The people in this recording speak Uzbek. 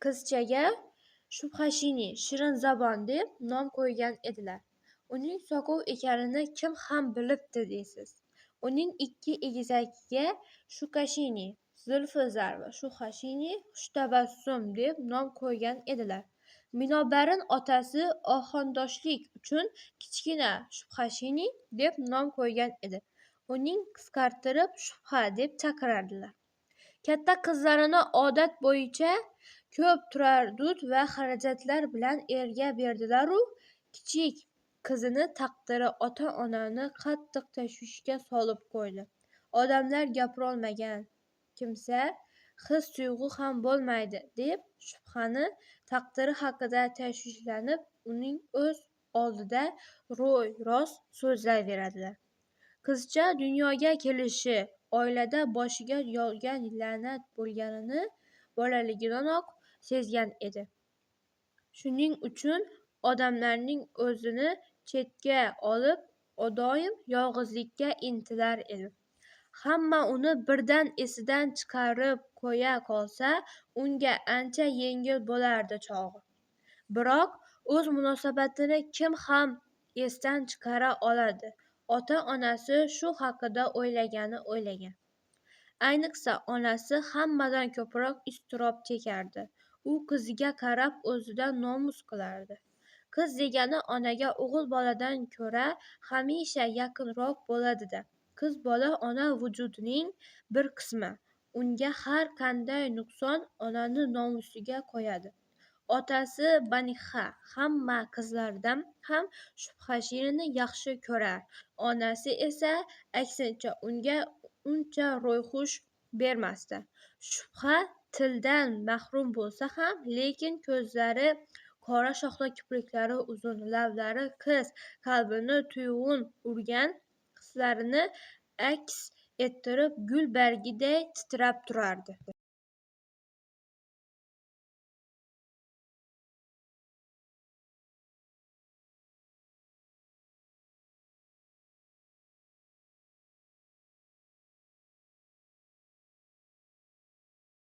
Qizchaga Shubhashini shirin zabon deb nom qo'ygan edilar. Uning soqov ekanini kim ham bilibdi deysiz. Uning ikki egizagiga Shukashini, Zulfizar va Shuhashini Xushtabassum deb nom qo'ygan edilar. Minobarin otasi ohandoshlik uchun kichkina Shubhashini deb nom qo'ygan edi. Uning qisqartirib Shubha deb chaqirardilar. Katta qizlarini odat bo'yicha ko'p turardud va xarajatlar bilan erga berdilar-u, kichik qizini taqdiri ota-onani qattiq tashvishga solib qo'ydi. Odamlar gapirolmagan kimsa his-tuyg'u ham bo'lmaydi, deb Shubhani taqdiri haqida tashvishlanib, uning o'z oldida ro'y-rost so'zlayveradilar. Qizcha dunyoga kelishi oilada boshiga yog'gan la'nat bo'lganini bolaligidanoq sezgan edi. Shuning uchun odamlarning o'zini chetga olib, doim yolg'izlikka intilar edi. Hamma uni birdan esidan chiqarib qo'ya qolsa, unga ancha yengil bo'lardi chog'i. Biroq o'z munosabatini kim ham esdan chiqara oladi? Ota-onasi shu haqida o'ylagan. Ayniqsa onasi hammadan ko'proq iztirob chekardi. U qiziga qarab o'zidan nomus qilardi. Qiz degani onaga o'g'il boladan ko'ra hamisha yaqinroq bo'ladi-da. Qiz bola ona vujudining bir qismi. Unga har qanday nuqson onani nomusiga qo'yadi. Otasi Baniha hamma qizlardan ham Shubhashinini yaxshi ko'rar. Onasi esa aksincha unga uncha ro'yxush bermasdi. Shubha tildan mahrum bo'lsa ham, lekin ko'zlari qora, shoxli kipriklari uzun, lablari qiz qalbini tuyg'un urgan hislarini aks ettirib, gul bargiday titrab turardi.